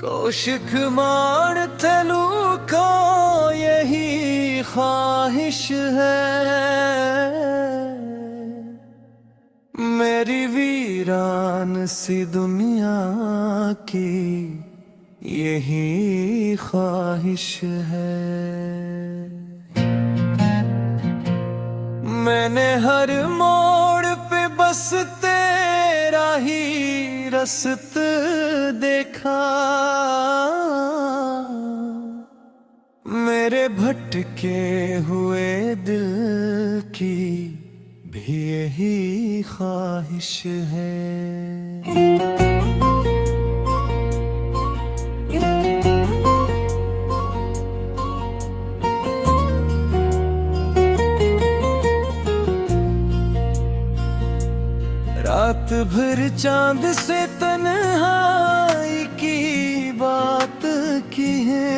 कोशिक मान तेलू का यही ख्वाहिश है, मेरी वीरान सी दुनिया की यही ख्वाहिश है। मैंने हर मोड़ पे बस तेरा ही रस्त देखा, मेरे भटके हुए दिल की भी यही ख्वाहिश है। रात भर चांद से तन्हाई की बात की है,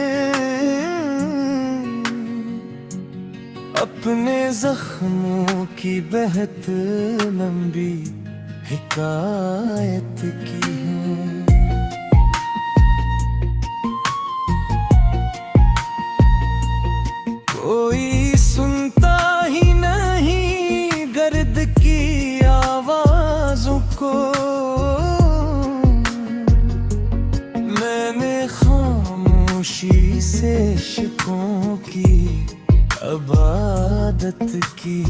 अपने जख्मों की बहत लंबी हिकायत की है। कोई सुनता ही नहीं गर्द की आवाज़ों को, मैंने खामोशी से इश्कों की इबादत की।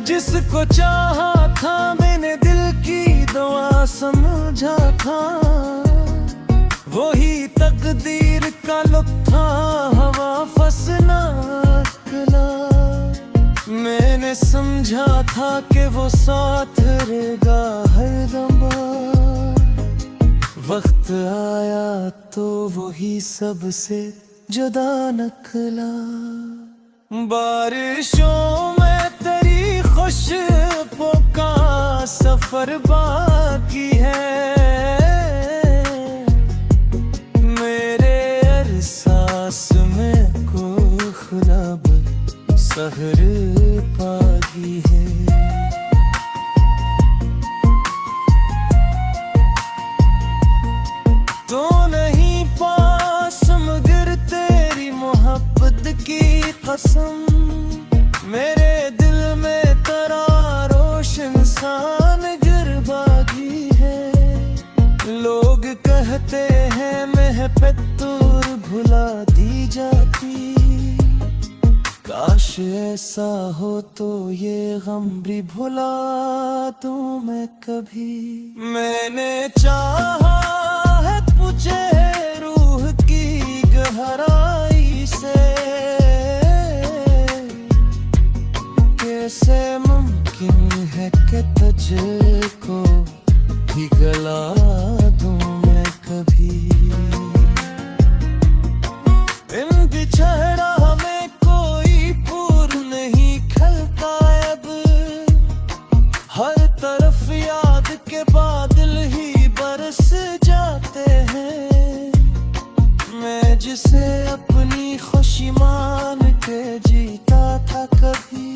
जिसको चाहा था मैंने दिल की दुआ समझा था, वही तकदीर का लुत्फा हवा फसना अकला। मैंने समझा था कि वो साथ रहेगा हरदम, वक्त आया तो वही सबसे जुदा निकला। बारिशों में तेरी खुशबू का सफर बाकी है, मेरे एहसास में कोखलब सहर पागी है। तो नहीं पास मगर तेरी मोहब्बत की कसम, मेरे दिल में तेरा रोशन सान गिरबागी है। लोग कहते हैं महफिल भुला दी जाती, काश ऐसा हो तो ये गम भी भुला दूं मैं कभी। मैंने चाहा है तुझे रूह की गहराई से, कैसे मुमकिन है कि तुझको पिघला दूं मैं कभी। इन बिछड़ा में कोई फूल नहीं खिलता अब, हर तरफ याद के बादल ही बरस जाते हैं। मैं जिसे अपनी खुशी मान के जीता था कभी,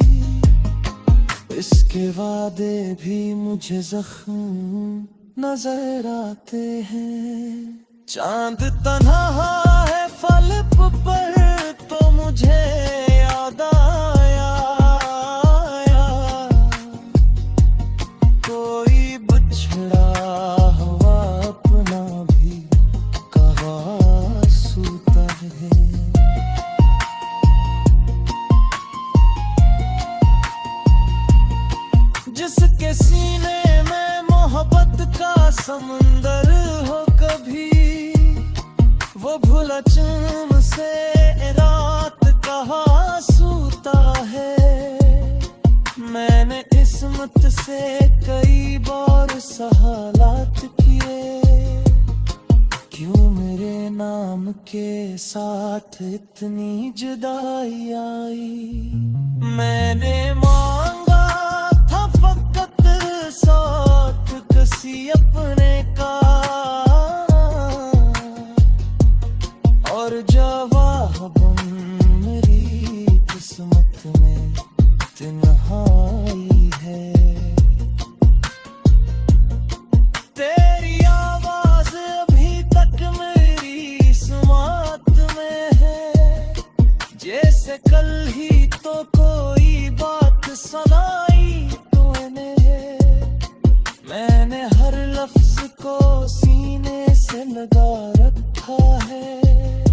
इसके वादे भी मुझे जख्म नजर आते हैं। चांद तन्हा है फल पर तो मुझे याद आया, कोई बिछड़ा हुआ अपना भी कहाँ सूता है। जिसके सीने में मोहब्बत का समुंदर हो कभी, वो भुला चैन से रात कहाँ सूता है। मैंने किस्मत से कई बार सहालात किए, क्यों मेरे नाम के साथ इतनी जुदाई आई। मैंने मांगा था फकत साथ किसी अपने का, और जवाब मेरी किस्मत में तन्हाई है। तेरी आवाज़ से लगा रखा है,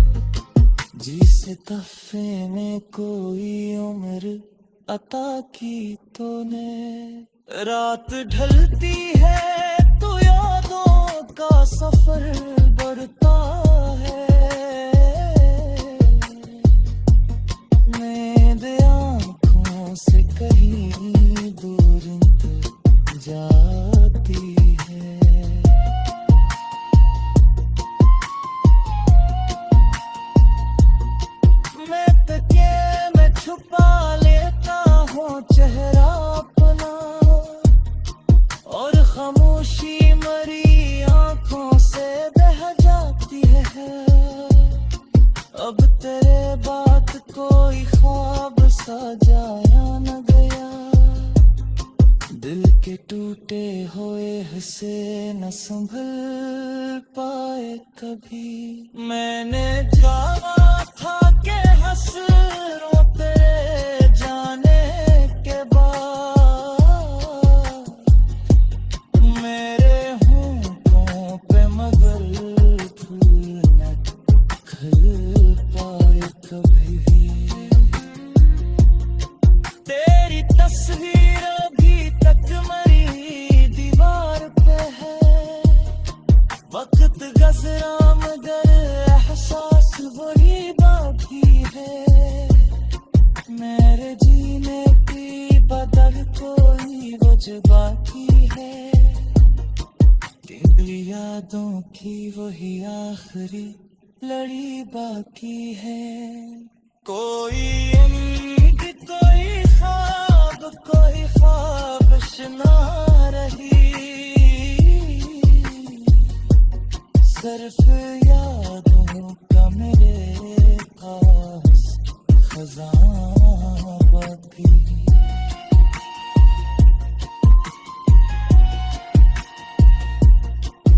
जिसे तहफे में कोई उम्र अता की तूने। रात ढलती है तो यादों का सफर बढ़ता है, नींद आँखों से कहीं दूर जाती है। मैं तकिए में छुपा लेता हूँ चेहरा अपना, और खामोशी मरी आंखों से बह जाती है। अब तेरे बात कोई ख्वाब सजाया न गया, दिल के टूटे हुए हिस्से न संभल पाए कभी। मैंने जाना था कि हसरों तेरे जाने के बाद मेरे होंठों पे मगर फूल न खिल पाए कभी भी। तेरी तस्वीर अभी तक मेरी दीवार पे है, वक्त गुज़रा मगर एहसास वही बाकी है। मेरे जीने की बदल कोई वजह बाकी है, दिल यादों की वही आखिरी लड़ी बाकी है। कोई उम्मीद कोई ख्वाबिश ना रही, सिर्फ यादों का मेरे पास खजाना बाकी।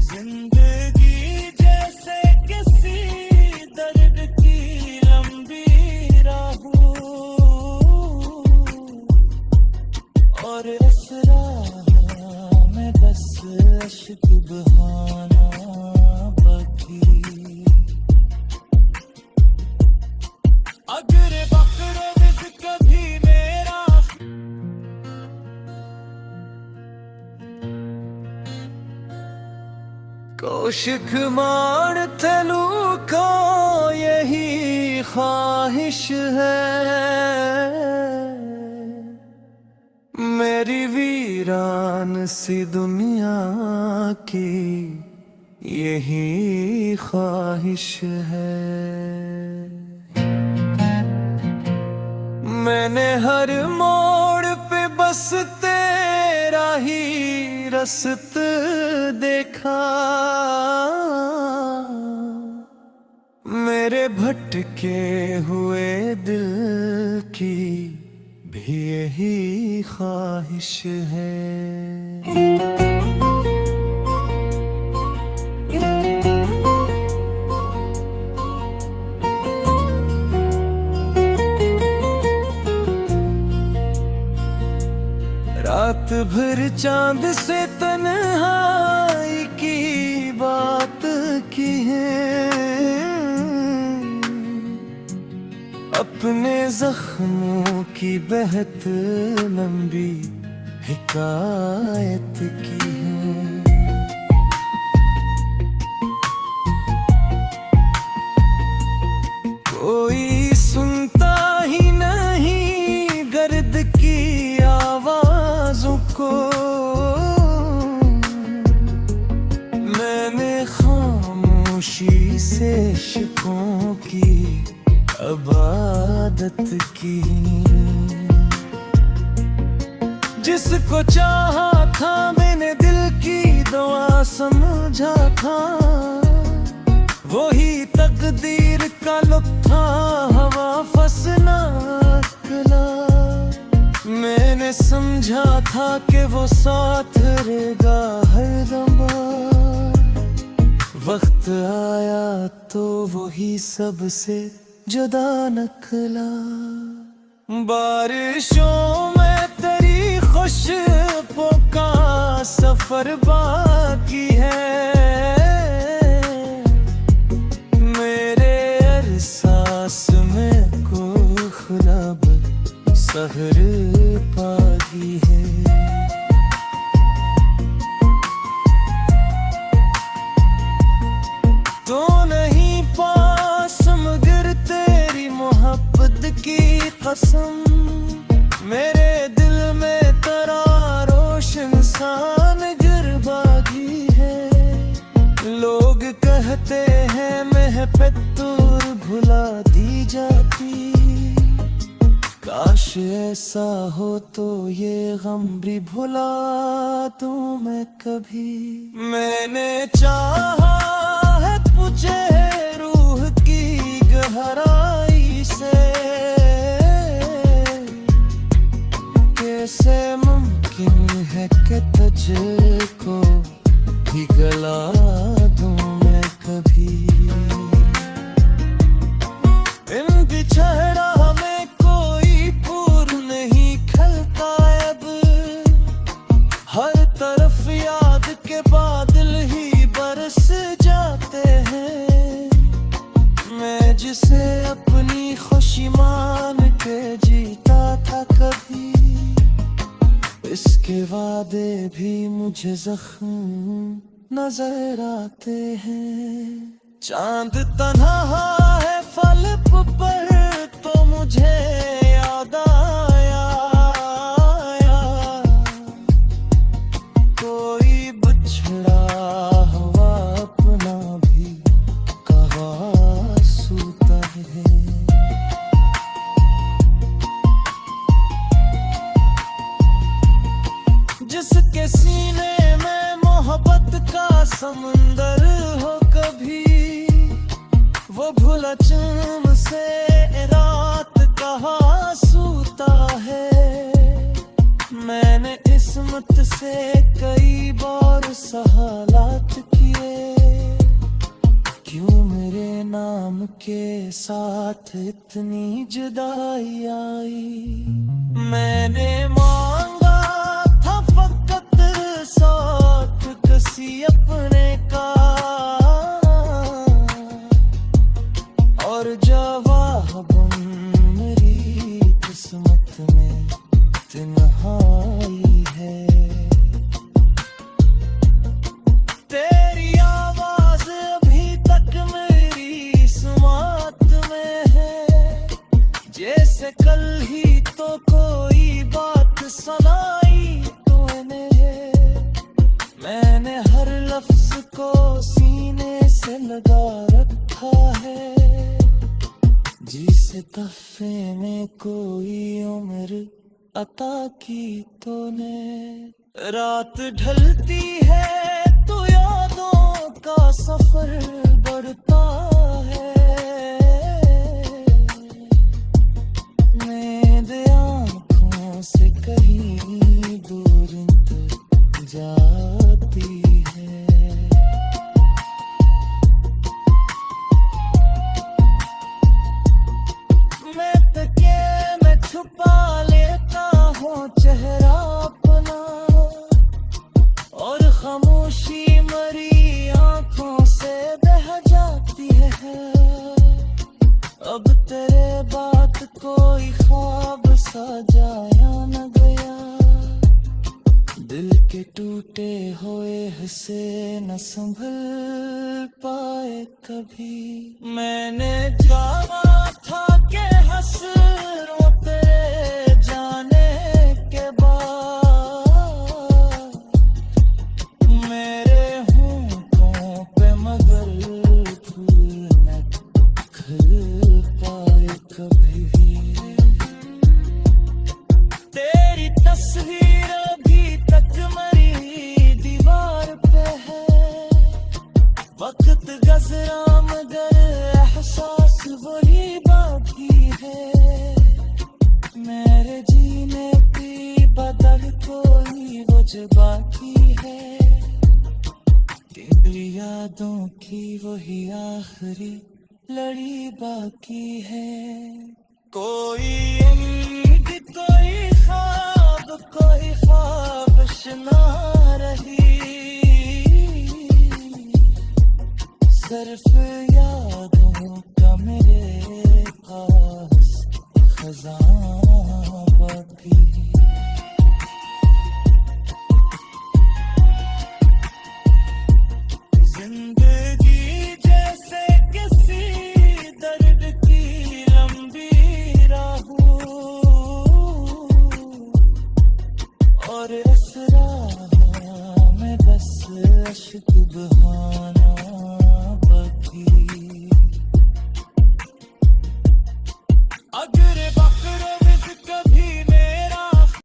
जिंदगी जैसे किसी दर्द की लंबी राहों, और इस राह में बस इश्क बहाना बाकी। अगर बकरो विज़ कभी मेरा कोशिक मारते लूका यही ख्वाहिश है, मेरी वीरान सी दुनिया की यही ख्वाहिश है। मैंने हर मोड़ पे बस तेरा ही रस्त देखा, मेरे भटके हुए दिल की भी यही ख्वाहिश है। रात भर चांद से तन्हाई की बात की है, अपने जख्मों की बहत लंबी हिकायत की है। कोई सुनता ही नहीं गर्द की आवाज़ों को, मैंने खामोशी से इश्कों की इबादत की। जिसको चाहा था मैंने दिल की दुआ समझा था, वही तकदीर का लुत्था हवा फसना अकला। मैंने समझा था कि वो साथ रहेगा हरदम, वक्त आया तो वही सबसे जुदा निकला। बारिशों में तेरी खुशबू का सफर बाकी है, घर पागी है। तो नहीं पास मगर तेरी मोहब्बत की कसम, मेरे दिल में तेरा रोशन सान घर बागी है। लोग कहते हैं महफिल भुला दी जाती, काश ऐसा हो तो ये गम भी भुला दूं मैं कभी। मैंने चाहा है तुझे रूह की गहराई से, कैसे मुमकिन है कि तुझको पिघला दूं मैं कभी। इन बिछड़ा में कोई फूल नहीं खिलता अब, हर तरफ याद के बादल ही बरस जाते हैं। मैं जिसे अपनी खुशी मान के जीता था कभी, इसके वादे भी मुझे जख्म नजर आते हैं। चांद तन्हा है फलक पर तो मुझे याद आया, कोई बिछड़ा हुआ अपना भी कहाँ सूता है। जिसके सीने में मोहब्बत का समंदर हो कभी, वो भूला चैन से रात कहाँ सूता है। मैंने किस्मत से कई बार सहालात किए, क्यों मेरे नाम के साथ इतनी जुदाई आई। मैंने मांगा था फकत साथ किसी अपने का, और जवाब मेरी किस्मत में तन्हाई है। तेरी आवाज अभी तक मेरी सुमात में है, जैसे कल ही तो कोई बात सुनाई तूने। मैंने हर लफ्ज को सीने से लगा रखा है, जिस दफे में कोई उम्र अता की तूने। रात ढलती है तो यादों का सफर बढ़ता है, नींद आँखों से कहीं दूर जाती है। मैं तकिए में छुपा लेता हूँ चेहरा अपना, और खामोशी मरी आँखों से बह जाती है। अब तेरे बात कोई ख्वाब सजाया न गया, दिल के टूटे हुए हिस्से न संभल पाए कभी। मैंने जाना था कि हसरों तेरे जाने के बाद, मेरे होंठों पे मगर फूल न खिल पाए कभी। तेरी तस्वीर अभी तक मेरी दीवार पे है, वक्त गुज़रा मगर एहसास वही बाकी है। मेरे जीने की बदल कोई वजह बाकी है, तेरी यादों की वही आखिरी लड़ी बाकी है। कोई उम्मीद कोई ख्वाबिश ना रही, सिर्फ यादों का मेरे पास खजाना। और इस राह में बस अश्क बहाना बाकी अगर